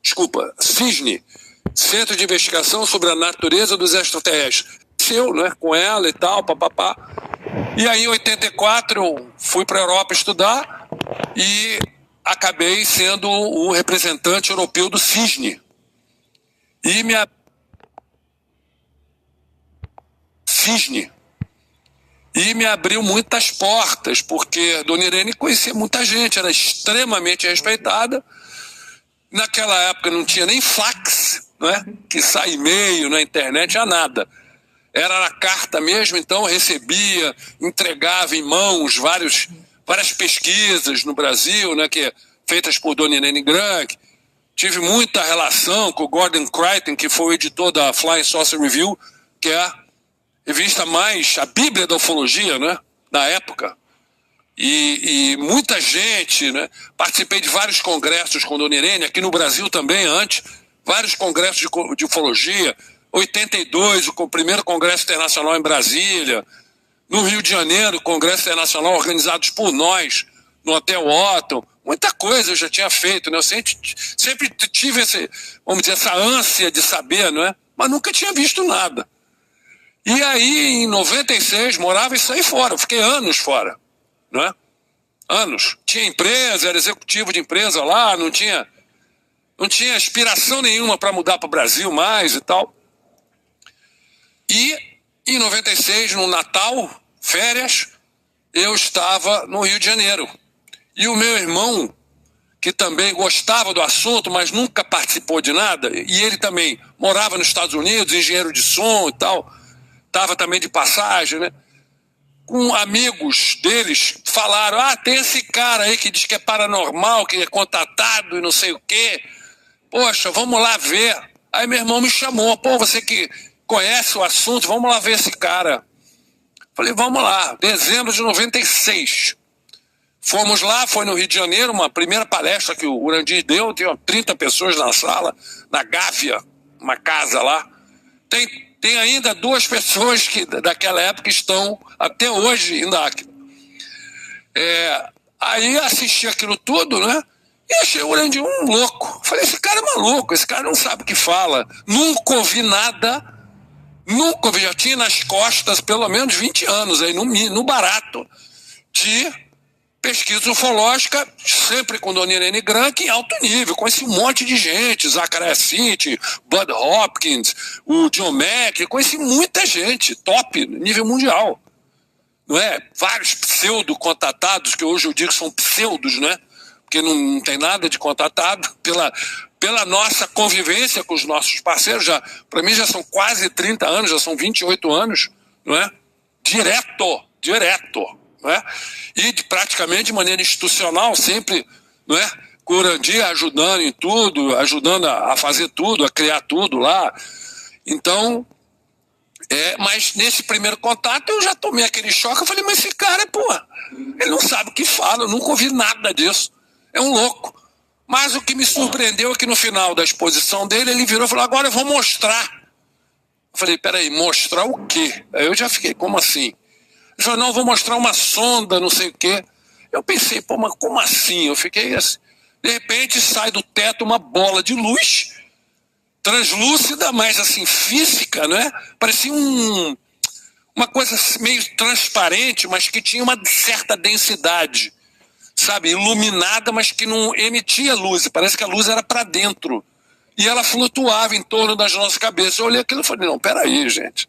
Desculpa, CISNE, Centro de Investigação sobre a Natureza dos Extraterrestres. Né, com ela e tal, papapá. E aí, em 84, eu fui para a Europa estudar e acabei sendo o representante europeu do CISNE. E me abriu muitas portas, porque Dona Irene conhecia muita gente, era extremamente respeitada. Naquela época não tinha nem fax, né, que sai e-mail na internet, já nada. Era na carta mesmo, então eu recebia, entregava em mãos várias pesquisas no Brasil, né, feitas por Dona Irene Granck. Tive muita relação com o Gordon Creighton, que foi o editor da Flying Saucer Review, que é a revista mais, a Bíblia da ufologia, né, na época. E muita gente, né, participei de vários congressos com Dona Irene, aqui no Brasil também antes, vários congressos de ufologia. 82, o primeiro Congresso Internacional em Brasília. No Rio de Janeiro, Congresso Internacional organizados por nós, no Hotel Otton. Muita coisa eu já tinha feito, né? Eu sempre tive essa ânsia de saber, não é? Mas nunca tinha visto nada. E aí, em 96, morava e saí fora. Eu fiquei anos fora, não é? Anos. Tinha empresa, era executivo de empresa lá, não tinha aspiração nenhuma para mudar para o Brasil mais e tal. E em 96, no Natal, férias, eu estava no Rio de Janeiro. E o meu irmão, que também gostava do assunto, mas nunca participou de nada, e ele também morava nos Estados Unidos, engenheiro de som e tal, estava também de passagem, né? Com amigos deles, falaram, tem esse cara aí que diz que é paranormal, que é contatado e não sei o quê. Poxa, vamos lá ver. Aí meu irmão me chamou, você que conhece o assunto, vamos lá ver esse cara. Falei, vamos lá, dezembro de 96. Fomos lá, foi no Rio de Janeiro, uma primeira palestra que o Urandir deu, tinha 30 pessoas na sala, na Gávea, uma casa lá. Tem ainda 2 pessoas que daquela época estão até hoje ainda aqui. Aí assisti aquilo tudo, né? E achei o Urandir um louco. Falei, esse cara é maluco, esse cara não sabe o que fala. Nunca ouvi nada. Nunca ouvi, já tinha nas costas pelo menos 20 anos aí no barato de pesquisa ufológica, sempre com Dona Irene Granck em alto nível. Conheci um monte de gente, Zachariah Sitchin, Bud Hopkins, o John Mack, conheci muita gente, top, nível mundial. Não é? Vários pseudo-contatados, que hoje eu digo que são pseudos, né? Porque não tem nada de contatado, pela nossa convivência com os nossos parceiros, para mim já são quase 30 anos, já são 28 anos, não é? Direto, não é? E praticamente de maneira institucional, sempre, não é? Com o Urandir ajudando em tudo, ajudando a fazer tudo, a criar tudo lá. Então, mas nesse primeiro contato eu já tomei aquele choque, eu falei, mas esse cara, ele não sabe o que fala, eu nunca ouvi nada disso, é um louco. Mas o que me surpreendeu é que no final da exposição dele, ele virou e falou, agora eu vou mostrar. Eu falei, peraí, mostrar o quê? Aí eu já fiquei, como assim? Ele falou, não, eu vou mostrar uma sonda, não sei o quê. Eu pensei, mas como assim? Eu fiquei assim. De repente sai do teto uma bola de luz, translúcida, mas assim, física, né? Parecia uma coisa meio transparente, mas que tinha uma certa densidade. Sabe, iluminada, mas que não emitia luz, parece que a luz era para dentro, e ela flutuava em torno das nossas cabeças. Eu olhei aquilo e falei, não, peraí, gente,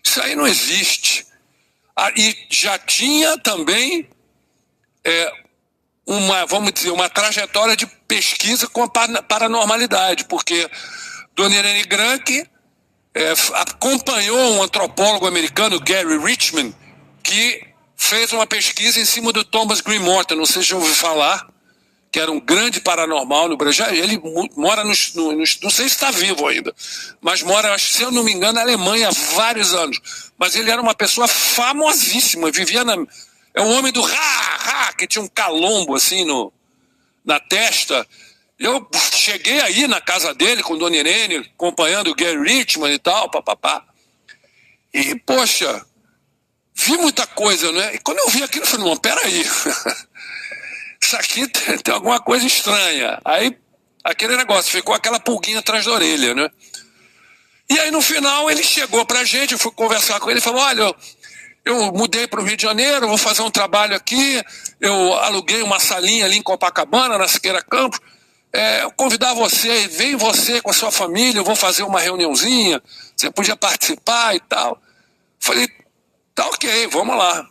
isso aí não existe. E já tinha também uma trajetória de pesquisa com a paranormalidade, porque Dona Irene Granck acompanhou um antropólogo americano, Gary Richman, que fez uma pesquisa em cima do Thomas Green Morton, não sei se já ouviu falar, que era um grande paranormal no Brasil. Ele mora não sei se está vivo ainda, mas mora, se eu não me engano, na Alemanha há vários anos. Mas ele era uma pessoa famosíssima, vivia é um homem do que tinha um calombo assim na testa, Eu cheguei aí na casa dele com Dona Irene, acompanhando o Gary Richman e tal, papapá. E, poxa, vi muita coisa, né? E quando eu vi aquilo, eu falei, não, peraí. Isso aqui tem alguma coisa estranha. Aí, aquele negócio, ficou aquela pulguinha atrás da orelha, né? E aí, no final, ele chegou pra gente, eu fui conversar com ele e falou, olha, eu mudei para o Rio de Janeiro, vou fazer um trabalho aqui, eu aluguei uma salinha ali em Copacabana, na Siqueira Campos, eu convidar você, vem você com a sua família, eu vou fazer uma reuniãozinha, você podia participar e tal. Falei, tá ok, vamos lá.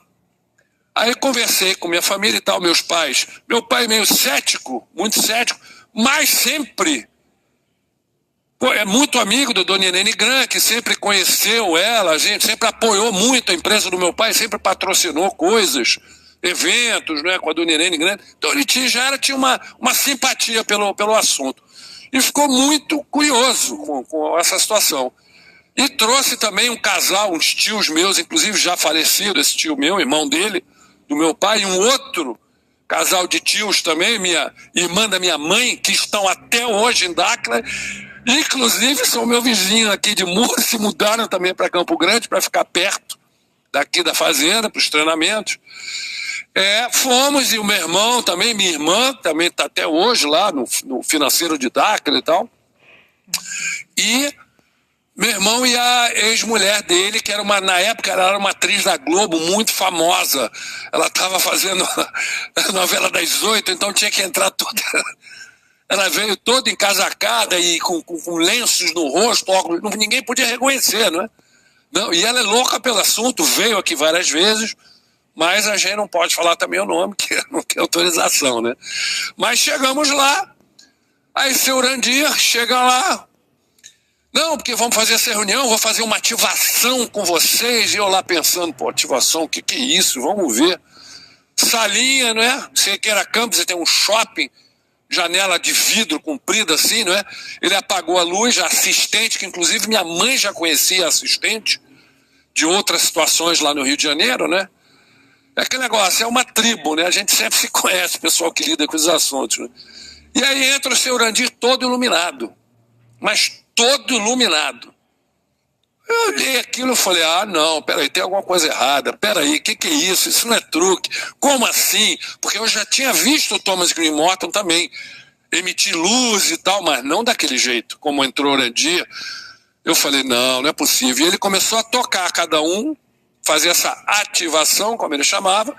Aí conversei com minha família e tal, meus pais. Meu pai meio cético, muito cético, mas sempre é muito amigo do Dona Irene Grant, que sempre conheceu ela, a gente sempre apoiou muito a empresa do meu pai, sempre patrocinou coisas, eventos, né, com a Dona Irene Grant. Então ele tinha uma simpatia pelo assunto. E ficou muito curioso com essa situação. E trouxe também um casal, uns tios meus, inclusive já falecido, esse tio meu, irmão dele, do meu pai, e um outro casal de tios também, minha irmã da minha mãe, que estão até hoje em Dáquila. Inclusive são meu vizinho aqui de Muro, se mudaram também para Campo Grande para ficar perto daqui da fazenda, para os treinamentos. Fomos, e o meu irmão também, minha irmã também está até hoje lá no financeiro de Dáquila e tal. E meu irmão e a ex-mulher dele, que era na época ela era uma atriz da Globo muito famosa. Ela estava fazendo a novela das 8, então tinha que entrar toda... Ela veio toda encasacada e com lenços no rosto, óculos, ninguém podia reconhecer, não é? Não, e ela é louca pelo assunto, veio aqui várias vezes, mas a gente não pode falar também o nome, que não tem autorização, né? Mas chegamos lá, aí seu Urandir chega lá, não, porque vamos fazer essa reunião, vou fazer uma ativação com vocês, e eu lá pensando, pô, ativação, o que é isso? Vamos ver. Salinha, não é? Siqueira Campos, você tem um shopping, janela de vidro comprida assim, não é? Ele apagou a luz, a assistente, que inclusive minha mãe já conhecia a assistente, de outras situações lá no Rio de Janeiro, né? É aquele negócio, é uma tribo, né? A gente sempre se conhece, o pessoal que lida com os assuntos, né? E aí entra o seu Urandir todo iluminado, mas todo iluminado. Eu olhei aquilo e falei, não, peraí, tem alguma coisa errada, peraí, o que é isso? Isso não é truque, como assim? Porque eu já tinha visto o Thomas Green Morton também emitir luz e tal, mas não daquele jeito, como entrou o Urandir. Eu falei, não é possível. E ele começou a tocar cada um, fazer essa ativação, como ele chamava,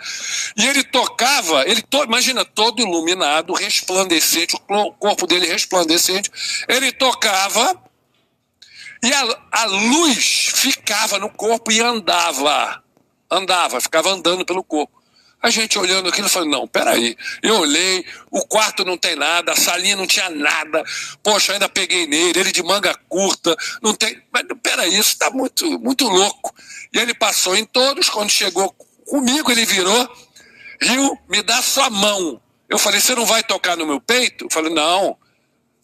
e ele tocava, imagina, todo iluminado, resplandecente, o corpo dele resplandecente, ele tocava, e a luz ficava no corpo e ficava andando pelo corpo. A gente olhando aquilo, falou, não, peraí. Eu olhei, o quarto não tem nada, a salinha não tinha nada. Poxa, ainda peguei nele, ele de manga curta, não tem... Mas peraí, isso está muito, muito louco. E ele passou em todos, quando chegou comigo, ele virou, riu, me dá sua mão. Eu falei, você não vai tocar no meu peito? Eu falei, não,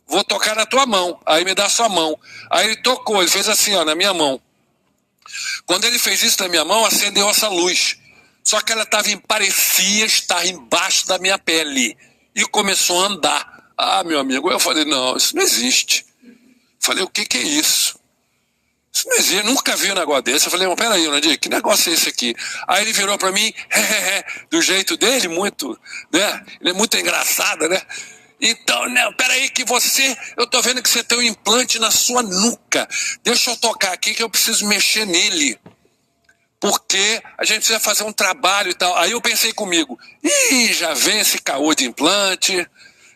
vou tocar na tua mão. Aí me dá sua mão. Aí ele tocou, ele fez assim, ó, na minha mão. Quando ele fez isso na minha mão, acendeu essa luz. Só que ela parecia estar embaixo da minha pele. E começou a andar. Meu amigo, eu falei, não, isso não existe. Falei, o que é isso? Isso não existe, nunca vi um negócio desse. Eu falei, peraí, Urandir, que negócio é esse aqui? Aí ele virou pra mim, do jeito dele, muito, né? Ele é muito engraçado, né? Então, não, peraí que eu tô vendo que você tem um implante na sua nuca. Deixa eu tocar aqui que eu preciso mexer nele. Porque a gente precisa fazer um trabalho e tal. Aí eu pensei comigo, já vem esse caô de implante,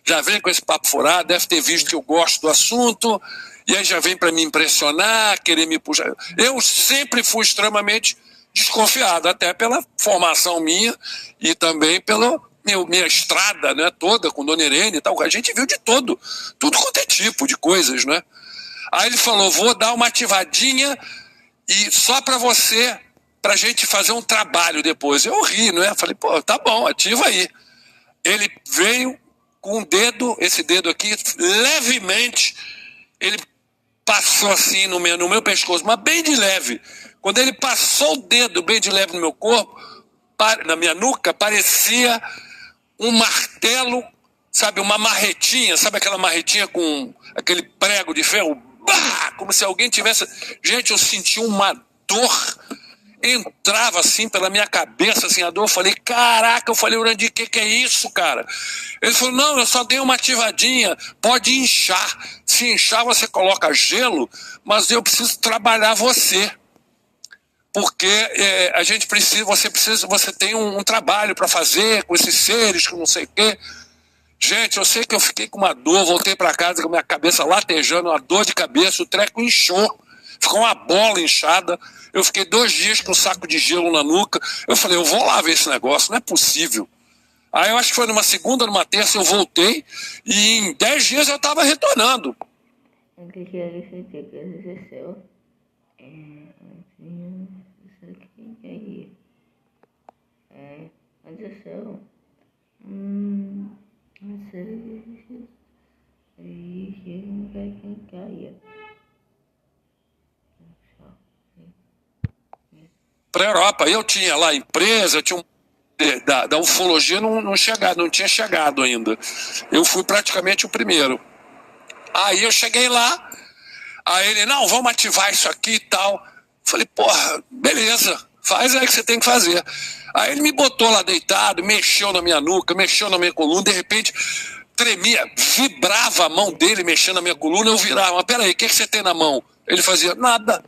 já vem com esse papo furado, deve ter visto que eu gosto do assunto, e aí já vem para me impressionar, querer me puxar. Eu sempre fui extremamente desconfiado, até pela formação minha e também pela minha estrada, né, toda com Dona Irene e tal. A gente viu de tudo quanto é tipo de coisas, né? Aí ele falou, vou dar uma ativadinha e só para você, pra gente fazer um trabalho depois. Eu ri, não é? Falei, pô, tá bom, ativa aí. Ele veio com um dedo, esse dedo aqui, levemente, ele passou assim no meu pescoço, mas bem de leve. Quando ele passou o dedo bem de leve no meu corpo, na minha nuca, parecia um martelo sabe, uma marretinha, sabe aquela marretinha com aquele prego de ferro? Bah! Como se alguém tivesse... Gente, eu senti uma dor, entrava assim pela minha cabeça, assim, a dor. Eu falei, caraca, eu falei, Urandir, que é isso, cara? Ele falou, não, eu só dei uma ativadinha, pode inchar. Se inchar, você coloca gelo, mas eu preciso trabalhar você. Porque a gente precisa, você tem um trabalho para fazer com esses seres, com não sei o quê. Gente, eu sei que eu fiquei com uma dor, voltei para casa com a minha cabeça latejando, uma dor de cabeça, o treco inchou, ficou uma bola inchada. Eu fiquei 2 dias com um saco de gelo na nuca. Eu falei, eu vou lá ver esse negócio, não é possível. Aí eu acho que foi numa segunda, numa terça, eu voltei e em 10 dias eu estava retornando. O que aconteceu? Isso aqui, aí. Aconteceu. Aí quem caia. Para a Europa, eu tinha lá empresa, eu tinha da ufologia não tinha chegado ainda. Eu fui praticamente o primeiro. Aí eu cheguei lá, aí ele, não, vamos ativar isso aqui e tal. Falei, porra, beleza, faz aí o que você tem que fazer. Aí ele me botou lá deitado, mexeu na minha nuca, mexeu na minha coluna, de repente tremia, vibrava a mão dele mexendo na minha coluna, eu virava, mas peraí, o que você tem na mão? Ele fazia, nada.